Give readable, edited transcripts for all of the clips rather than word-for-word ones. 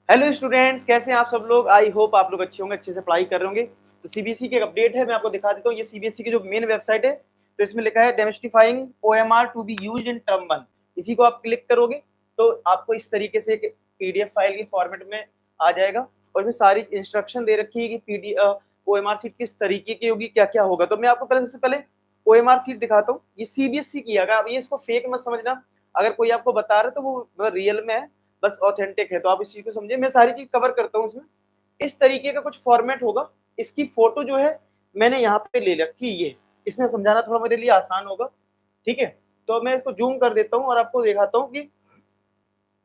Hello students, कैसे हैं आप सब लोग। आई होप आप लोग अच्छे होंगे, अच्छे से पढ़ाई कर रहे होंगे। तो सीबीएसई की एक अपडेट है, मैं आपको दिखा देता हूँ। ये सीबीएसई की जो मेन वेबसाइट है, तो इसमें लिखा है demystifying OMR to be used in term 1। इसी को आप क्लिक करोगे तो आपको इस तरीके से एक पीडीएफ फाइल की फॉर्मेट में आ जाएगा और इसमें सारी इंस्ट्रक्शन दे रखी है कि पीडीएफ ओएमआर सीट किस तरीके की होगी, क्या क्या होगा। तो मैं आपको पहले सबसे पहले ओएमआर सीट दिखाता हूँ। ये सीबीएसई की है, अगर आप ये इसको फेक मत समझना। अगर कोई आपको बता रहा है तो वो रियल में है, बस ऑथेंटिक है, तो आप इस चीज को समझे। मैं सारी चीज कवर करता हूँ इसमें। इस तरीके का कुछ फॉर्मेट होगा। इसकी फोटो जो है मैंने यहाँ पे ले रखी, ये इसमें समझाना थोड़ा मेरे लिए आसान होगा। ठीक है, तो मैं इसको जूम कर देता हूँ और आपको दिखाता हूँ कि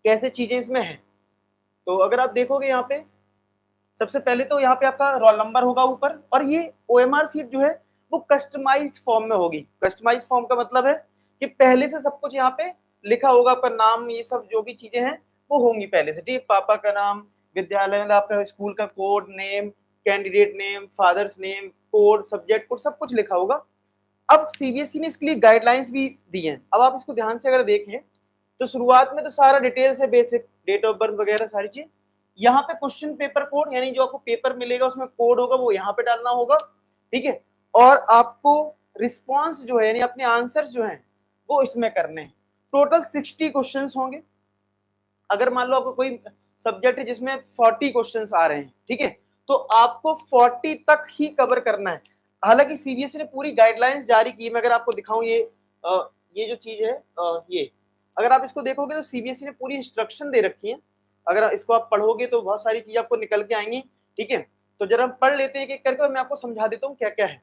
कैसे चीजें इसमें हैं। तो अगर आप देखोगे यहाँ पे, सबसे पहले तो यहाँ पे आपका रोल नंबर होगा ऊपर, और ये ओएमआर सीट जो है वो कस्टमाइज्ड फॉर्म में होगी। कस्टमाइज्ड फॉर्म का मतलब है कि पहले से सब कुछ यहाँ पे लिखा होगा, आपका नाम, ये सब जो भी चीजें हैं वो होंगी पहले से। ठीक, पापा का नाम, विद्यालय में आपका स्कूल का code name, candidate name, father's name, code, subject code, सब कुछ लिखा होगा। अब सीबीएसई ने इसके लिए गाइडलाइंस भी दी हैं। अब आप इसको ध्यान से अगर देखें तो शुरुआत में तो सारा डिटेल्स है, बेसिक डेट ऑफ बर्थ वगैरह सारी चीज। यहाँ पे क्वेश्चन पेपर कोड, यानी जो आपको पेपर मिलेगा उसमें कोड होगा, वो यहाँ पे डालना होगा। ठीक है, और आपको रिस्पॉन्स जो है, यानी अपने आंसर्स जो हैं वो इसमें करने हैं। टोटल 60 क्वेश्चन होंगे। अगर मान लो आपको कोई सब्जेक्ट है जिसमें 40 क्वेश्चन आ रहे हैं, ठीक है, तो आपको 40 तक ही कवर करना है। हालांकि सीबीएसई ने पूरी गाइडलाइंस जारी की। मैं अगर आपको दिखाऊं, ये जो चीज है, ये अगर आप इसको देखोगे तो सीबीएसई ने पूरी इंस्ट्रक्शन दे रखी है। अगर इसको आप पढ़ोगे तो बहुत सारी चीज आपको निकल के आएंगी। ठीक है, तो जरा हम पढ़ लेते हैं एक एक करके और मैं आपको समझा देता हूँ क्या क्या है।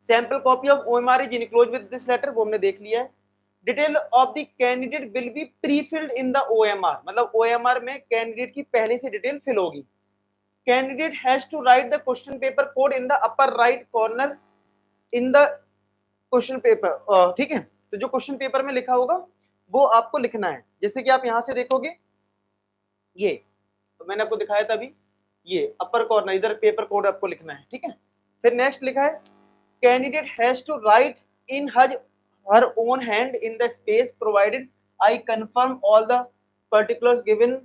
Sample copy of OMR is enclose with this letter, वो हमने देख लिया है। Detail of the candidate will be prefilled in the OMR, मतलब ओएमआर में कैंडिडेट की पहले से डिटेल फिल होगी। Candidate has to write the question paper code in the upper right corner in the question paper. ठीक है, तो जो क्वेश्चन पेपर में लिखा होगा वो आपको लिखना है। जैसे कि आप यहां से देखोगे, ये तो मैंने आपको दिखाया था अभी, ये अपर कॉर्नर इधर पेपर कोड आपको लिखना है। ठीक है, फिर नेक्स्ट लिखा है कैंडिडेट हैज टू राइट इन हज her own hand in the space provided I confirm all the particulars given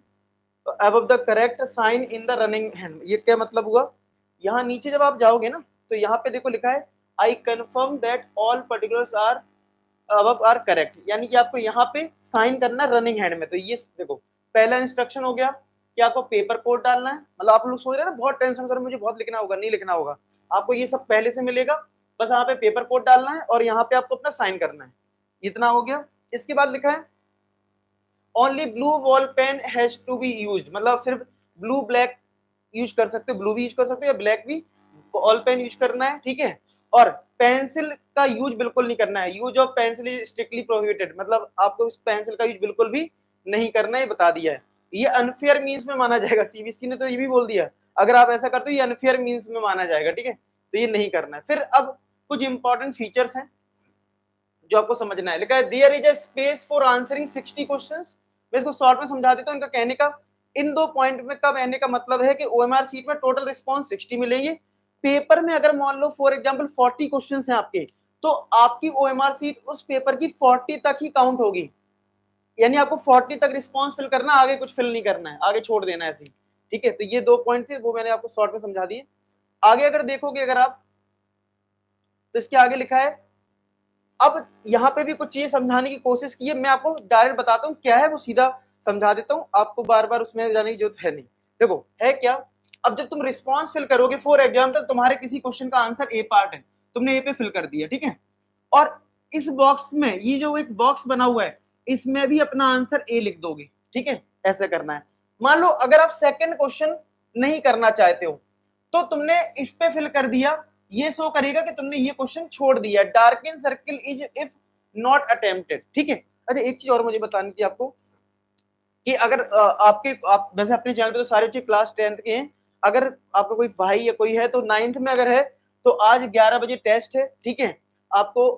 above the correct sign in the running hand। ये क्या मतलब हुआ, यहाँ नीचे जब आप जाओगे ना तो यहाँ पे देखो लिखा है I confirm that all particulars are above are correct, यानी कि आपको यहाँ पे साइन करना है रनिंग हैंड में। तो ये देखो पहला इंस्ट्रक्शन हो गया कि आपको पेपर कोड डालना है। मतलब आप लोग सोच रहे हैं ना बहुत टेंशन सर मुझे बहुत लिखना होगा, नहीं लिखना होगा, आपको ये सब पहले से मिलेगा। बस यहाँ पे पेपर कोड डालना है और यहाँ पे आपको अपना साइन करना है। इतना हो गया। इसके बाद लिखा है only blue ball pen has to be used, मतलब सिर्फ ब्लू ब्लैक यूज कर सकते हो, ब्लू भी यूज कर सकते हो या ब्लैक भी, बॉल पेन यूज करना है। ठीक है, और पेंसिल का यूज बिल्कुल नहीं करना है। Use of pencil is strictly prohibited, मतलब आपको इस पेंसिल का यूज बिल्कुल भी नहीं करना है, बता दिया है। ये अनफेयर मीन्स में माना जाएगा, सीबीएसई ने तो ये भी बोल दिया अगर आप ऐसा करते हो ये अनफेयर मीन्स में माना जाएगा। ठीक है, तो ये नहीं करना है। फिर अब कुछ इंपॉर्टेंट फीचर्स हैं जो आपको समझना है। लिखा है there is a space for answering 60 questions. मैं इसको शॉर्ट में समझा देता हूँ। इनका कहने का, इन दो पॉइंट में का कहने का मतलब है कि ओएमआर सीट में टोटल रिस्पॉन्स 60 मिलेंगे। पेपर में अगर मान लो फॉर एग्जांपल 40 क्वेश्चंस हैं आपके, तो आपकी ओएमआर सीट उस पेपर की 40 तक ही काउंट होगी। यानी आपको 40 तक रिस्पॉन्स फिल करना, आगे कुछ फिल नहीं करना है, आगे छोड़ देना है ऐसे। ठीक है, तो ये दो पॉइंट थे वो मैंने आपको शॉर्ट में समझा दिए। आगे अगर देखोगे अगर आप, तो इसके आगे लिखा है, अब यहाँ पे भी कुछ चीज समझाने की कोशिश की है। मैं आपको डायरेक्ट बताता हूँ क्या है, वो सीधा समझा देता हूँ, आपको बार बार उसमें जाने की जरूरत है नहीं। देखो है क्या, अब जब तुम रिस्पॉन्स फिल करोगे, फॉर एग्जाम्पल तुम्हारे किसी क्वेश्चन का आंसर ए पार्ट है, तुमने ए पे फिल कर दिया। ठीक है, और इस बॉक्स में ये जो एक बॉक्स बना हुआ है इसमें भी अपना आंसर ए लिख दोगे। ठीक है, ऐसे करना है। मान लो अगर आप सेकंड क्वेश्चन नहीं करना चाहते हो तो तुमने इस पे फिल कर दिया, ये शो करेगा कि तुमने ये क्वेश्चन छोड़ दिया। Dark in circle is if not attempted. ठीक है, अच्छा एक चीज और मुझे बतानी थी आपको कि अगर आप वैसे अपने चैनल पे तो सारे बच्चे क्लास 10th के हैं, अगर आपका कोई भाई या कोई है तो 9th में अगर है तो आज 11 बजे टेस्ट है। ठीक है, आपको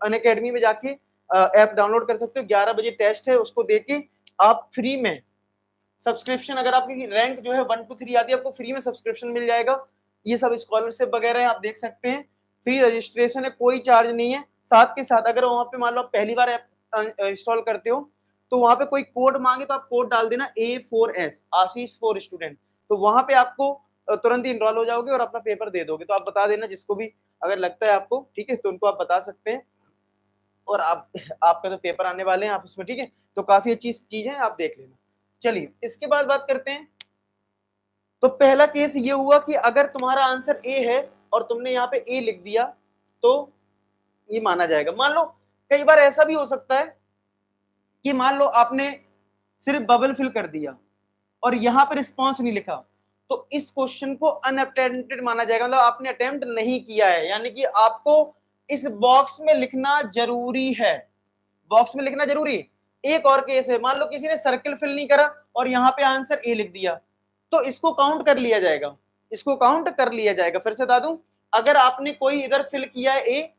अनअकैडमी में जाके ऐप डाउनलोड कर सकते हो। 11 बजे टेस्ट है, उसको देके आप फ्री में सब्सक्रिप्शन, अगर आपकी रैंक जो है 1 to 3 आती है, आपको फ्री में सब्सक्रिप्शन मिल जाएगा। ये सब स्कॉलरशिप वगैरह है, आप देख सकते हैं। फ्री रजिस्ट्रेशन है, कोई चार्ज नहीं है। साथ के साथ अगर वहां पे मान लो आप पहली बार ऐप इंस्टॉल करते हो तो वहां पे कोई कोड मांगे तो आप कोड डाल देना A4S, आशीष फॉर स्टूडेंट, तो वहां पे आपको तुरंत ही इनरोल हो जाओगे और अपना पेपर दे दोगे। तो आप बता देना जिसको भी अगर लगता है आपको, ठीक है, तो उनको आप बता सकते हैं। और आप आपका तो पेपर आने वाले हैं आप उसमें, ठीक है, तो काफी अच्छी चीज है, आप देख लेना। चलिए इसके बाद बात करते हैं। तो पहला केस ये हुआ कि अगर तुम्हारा आंसर ए है और तुमने यहाँ पे ए लिख दिया तो ये माना जाएगा। मान लो कई बार ऐसा भी हो सकता है कि मान लो आपने सिर्फ बबल फिल कर दिया और यहां पर रिस्पॉन्स नहीं लिखा, तो इस क्वेश्चन को अनअटेम्प्टेड माना जाएगा, मतलब आपने अटेम्प्ट नहीं किया है, यानी कि आपको इस बॉक्स में लिखना जरूरी है, बॉक्स में लिखना जरूरी है। एक और केस है, मान लो किसी ने सर्कल फिल नहीं करा और यहां पे आंसर ए लिख दिया, तो इसको काउंट कर लिया जाएगा, इसको काउंट कर लिया जाएगा। फिर से बता दूं, अगर आपने कोई इधर फिल किया है ए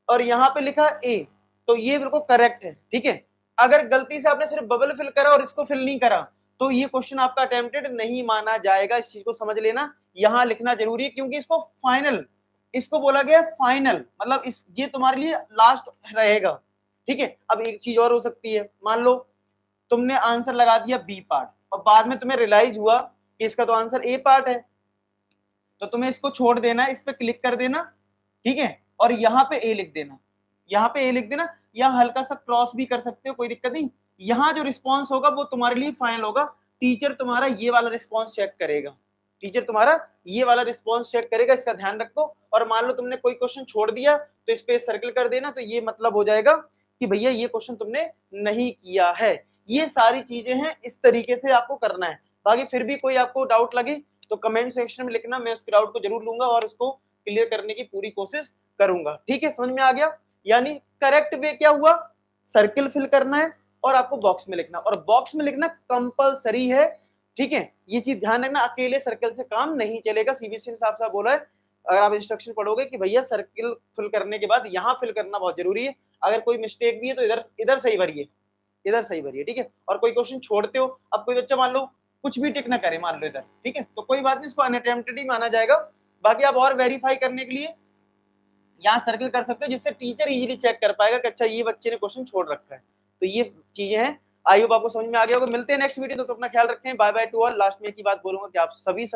और यहां पे लिखा ए, तो ये बिल्कुल करेक्ट है, ठीक है। अगर गलती से आपने सिर्फ बबल फिल करा और इसको फिल नहीं करा, तो ये क्वेश्चन आपका अटेम्प्टेड नहीं माना जाएगा। इस चीज को समझ लेना, यहां लिखना जरूरी है, क्योंकि इसको फाइनल, इसको बोला गया फाइनल, मतलब इस ये तुम्हारे लिए लास्ट रहेगा, ठीक है। अब एक चीज और हो सकती है, मान लो तुमने आंसर लगा दिया बी पार्ट और बाद में तुम्हें रियलाइज हुआ कि इसका तो आंसर ए पार्ट है, तो तुम्हें इसको छोड़ देना है, इस पे क्लिक कर देना, ठीक है, और यहाँ पे ए लिख देना, यहाँ पे ए लिख देना, यहाँ हल्का सा क्रॉस भी कर सकते हो, कोई दिक्कत नहीं। यहाँ जो रिस्पॉन्स होगा वो तुम्हारे लिए फाइनल होगा, टीचर तुम्हारा ये वाला रिस्पॉन्स चेक करेगा, टीचर तुम्हारा ये वाला रिस्पॉन्स चेक करेगा, इसका ध्यान रखो। और मान लो तुमने कोई क्वेश्चन छोड़ दिया तो इस पे सर्कल कर देना, तो ये मतलब हो जाएगा कि भैया ये क्वेश्चन तुमने नहीं किया है। ये सारी चीजें हैं, इस तरीके से आपको करना है। बाकी फिर भी कोई आपको डाउट लगे तो कमेंट सेक्शन में लिखना, मैं उसके डाउट को जरूर लूंगा और उसको क्लियर करने की पूरी कोशिश करूंगा, ठीक है। समझ में आ गया? यानी करेक्ट वे क्या हुआ, सर्किल फिल करना है और आपको बॉक्स में लिखना, और बॉक्स में लिखना कंपलसरी है, ठीक है। ये चीज ध्यान रखना, अकेले सर्कल से काम नहीं चलेगा। सीबीएसई ने साफ साफ बोला है, अगर आप इंस्ट्रक्शन पढ़ोगे कि भैया सर्किल फिल करने के बाद यहाँ फिल करना बहुत जरूरी है, अगर कोई मिस्टेक भी है तो इधर इधर सही भरिए, इधर सही भरिए, ठीक है। और कोई क्वेश्चन छोड़ते हो, अब कोई बच्चा मान लो कुछ भी टिक ना करे, मान लो इधर, ठीक है, तो कोई बात नहीं, इसको अनअटेम्प्टेड ही माना जाएगा। बाकी आप और वेरीफाई करने के लिए यहाँ सर्कल कर सकते हो, जिससे टीचर इजीली चेक कर पाएगा कि अच्छा ये बच्चे ने क्वेश्चन छोड़ रखा है। तो ये चीजें हैं, आई होप आपको समझ में आ गया होगा। मिलते हैं नेक्स्ट वीडियो, तो अपना ख्याल रखें, bye bye to all. Last में एक ही बात बोलूंगा कि आप सभी